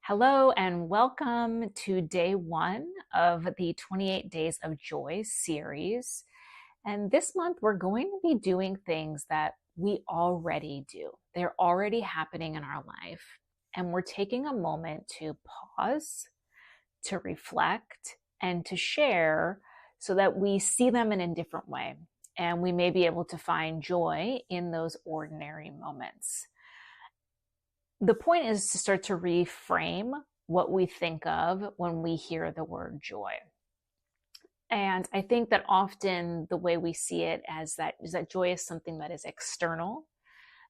Hello and welcome to day one of the 28 Days of Joy series. And this month we're going to be doing things that we already do. They're already happening in our life. And we're taking a moment to pause, to reflect, and to share so that we see them in a different way. And we may be able to find joy in those ordinary moments. The point is to start to reframe what we think of when we hear the word joy. And I think that often the way we see it as that is that joy is something that is external.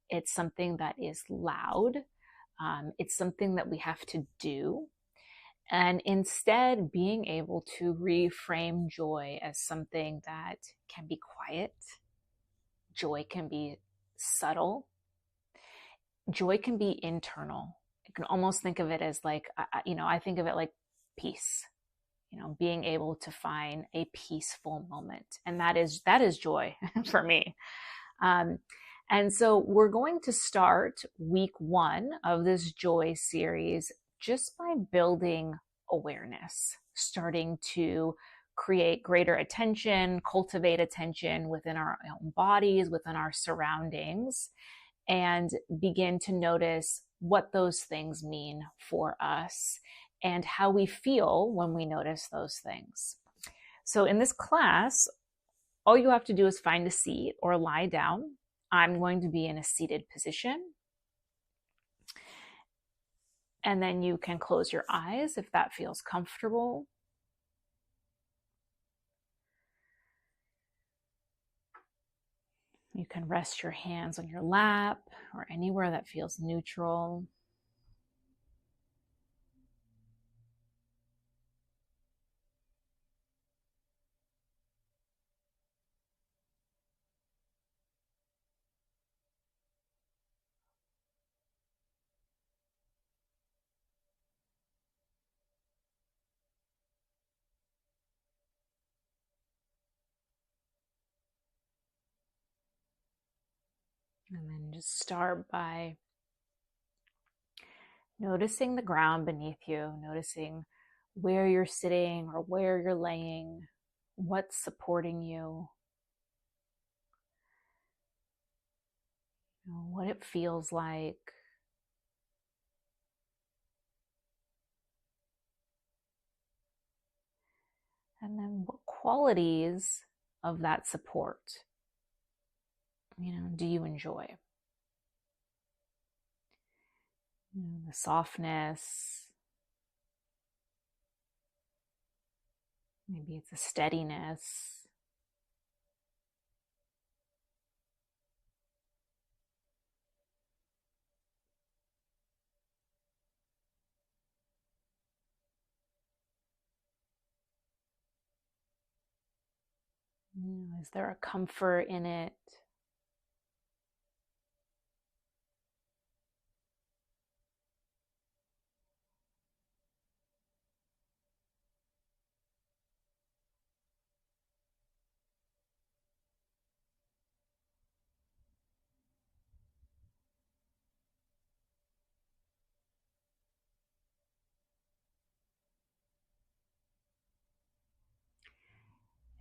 It's something that is loud. It's something that we have to do. And instead, being able to reframe joy as something that can be quiet. Joy can be subtle. Joy can be internal. You can almost think of it as like, I think of it like peace, being able to find a peaceful moment. And that is joy for me. And so we're going to start week one of this joy series just by building awareness, starting to create greater attention, cultivate attention within our own bodies, within our surroundings, and begin to notice what those things mean for us and how we feel when we notice those things. So in this class, all you have to do is find a seat or lie down. I'm going to be in a seated position. And then you can close your eyes if that feels comfortable. You can rest your hands on your lap or anywhere that feels neutral. And then just start by noticing the ground beneath you, noticing where you're sitting or where you're laying, what's supporting you, what it feels like. And then what qualities of that support, do you enjoy? The softness, maybe it's a steadiness. Is there a comfort in it?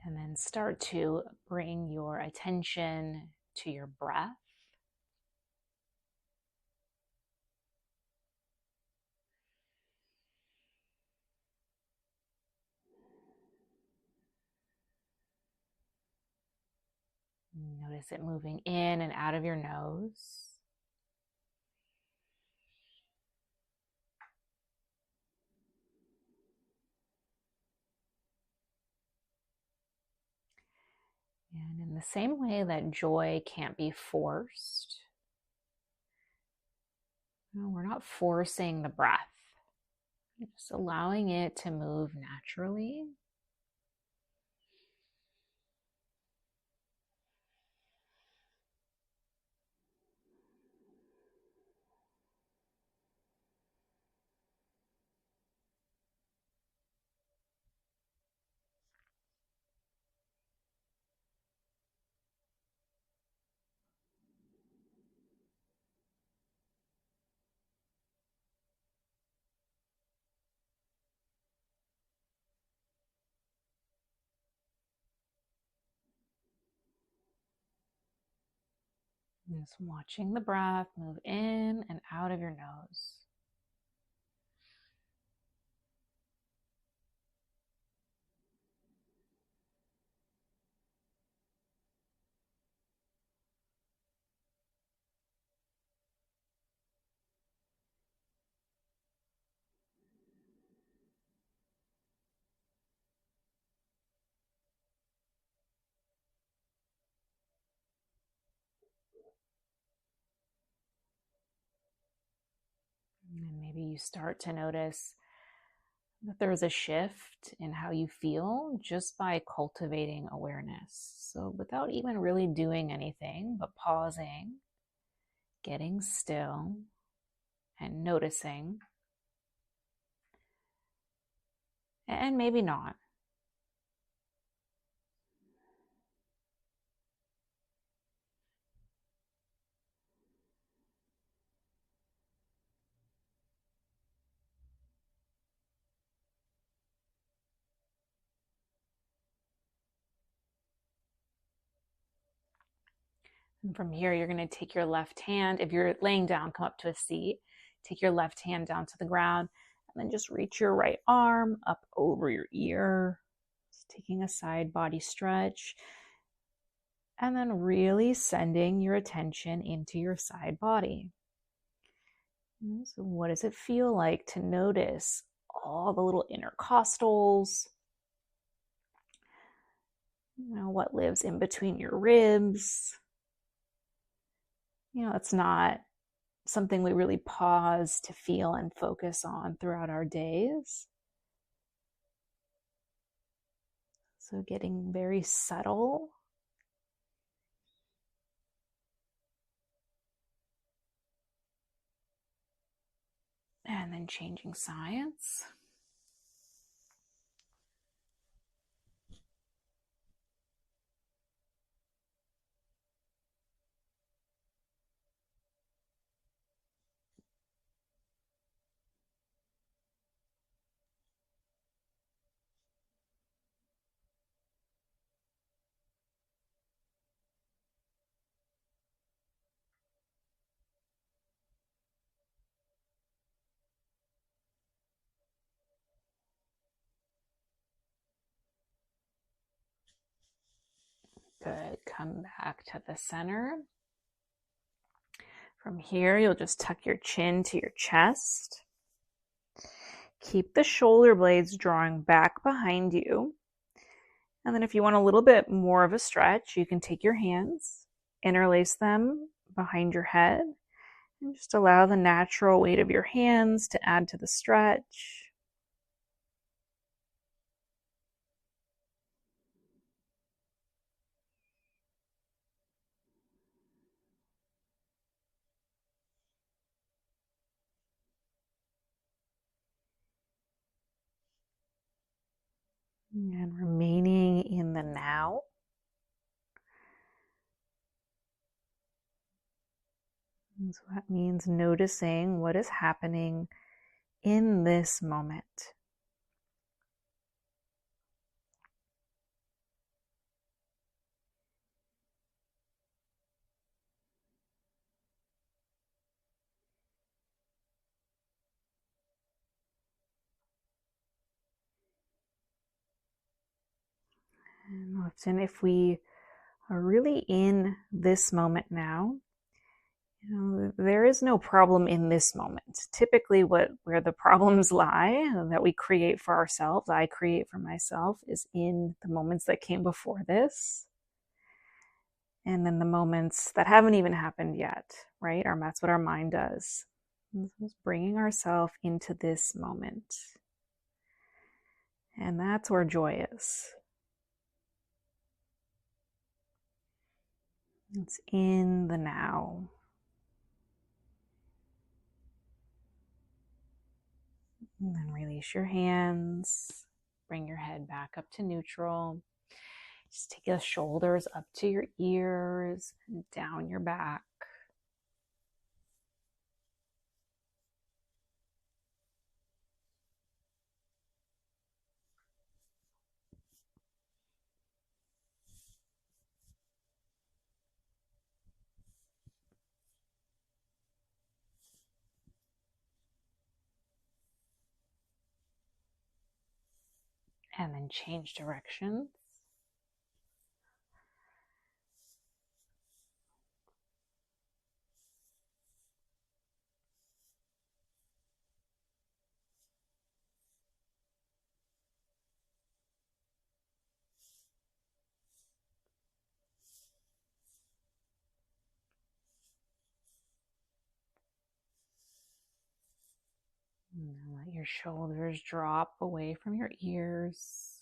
And then start to bring your attention to your breath. Notice it moving in and out of your nose. And in the same way that joy can't be forced, we're not forcing the breath, we're just allowing it to move naturally. Just watching the breath move in and out of your nose. And maybe you start to notice that there's a shift in how you feel just by cultivating awareness. So, without even really doing anything, but pausing, getting still, and noticing, and maybe not. And from here, you're going to take your left hand. If you're laying down, come up to a seat. Take your left hand down to the ground, and then just reach your right arm up over your ear. Just taking a side body stretch. And then really sending your attention into your side body. So, what does it feel like to notice all the little intercostals? What lives in between your ribs? It's not something we really pause to feel and focus on throughout our days. So, getting very subtle. And then changing sides. Good. Come back to the center. From here, you'll just tuck your chin to your chest. Keep the shoulder blades drawing back behind you. And then if you want a little bit more of a stretch, you can take your hands, interlace them behind your head, and just allow the natural weight of your hands to add to the stretch. And remaining in the now. And so that means noticing what is happening in this moment. And often, if we are really in this moment now, there is no problem in this moment. Typically, where the problems lie that we create for ourselves, I create for myself, is in the moments that came before this. And then the moments that haven't even happened yet, right? That's what our mind does. It's bringing ourselves into this moment. And that's where joy is. It's in the now. And then release your hands. Bring your head back up to neutral. Just take the shoulders up to your ears and down your back. And then change directions. And let your shoulders drop away from your ears.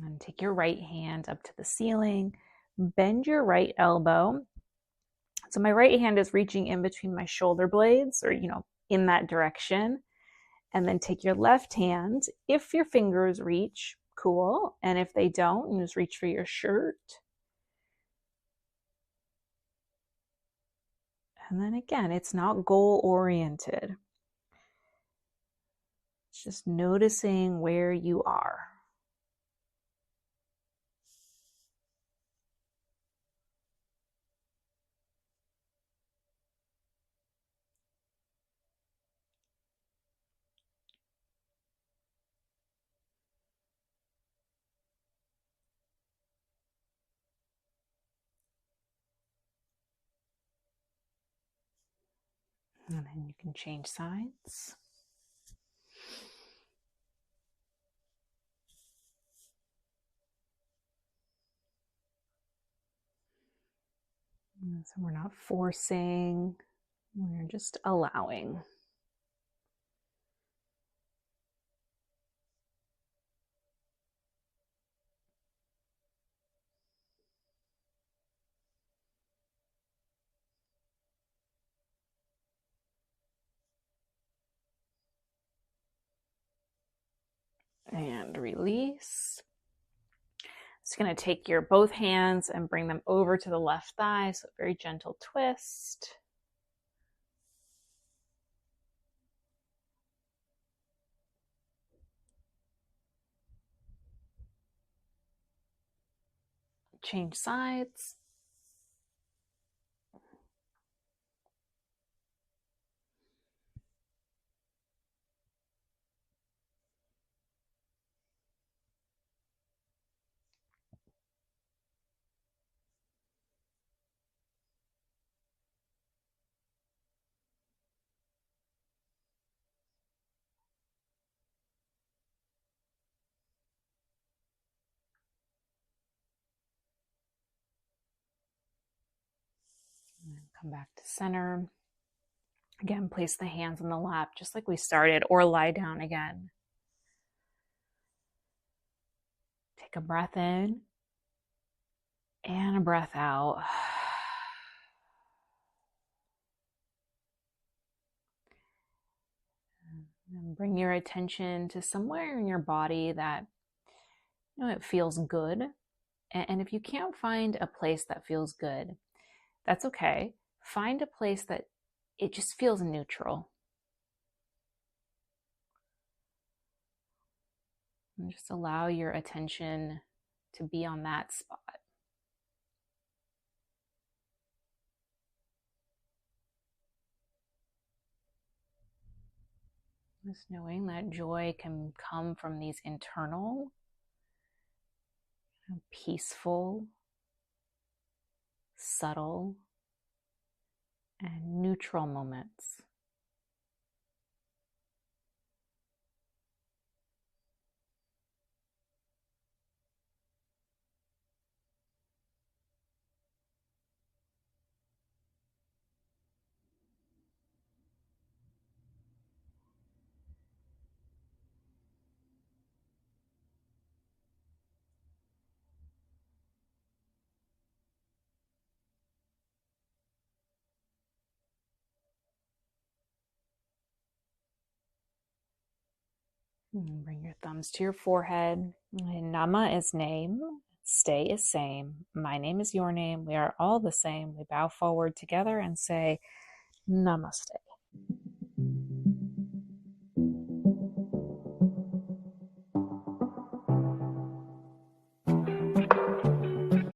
And take your right hand up to the ceiling. Bend your right elbow. So my right hand is reaching in between my shoulder blades, or, in that direction. And then take your left hand. If your fingers reach, cool. And if they don't, just reach for your shirt. And then again, it's not goal oriented. It's just noticing where you are. And then you can change sides. So we're not forcing, we're just allowing. And release. Just going to take your both hands and bring them over to the left thigh. So very gentle twist. Change sides. And come back to center. Again, place the hands on the lap just like we started, or lie down again. Take a breath in and a breath out. And bring your attention to somewhere in your body that it feels good. And if you can't find a place that feels good, that's okay. Find a place that it just feels neutral. And just allow your attention to be on that spot. Just knowing that joy can come from these internal, peaceful, subtle, and neutral moments. And bring your thumbs to your forehead. And Nama is name. Stay is same. My name is your name. We are all the same. We bow forward together and say Namaste.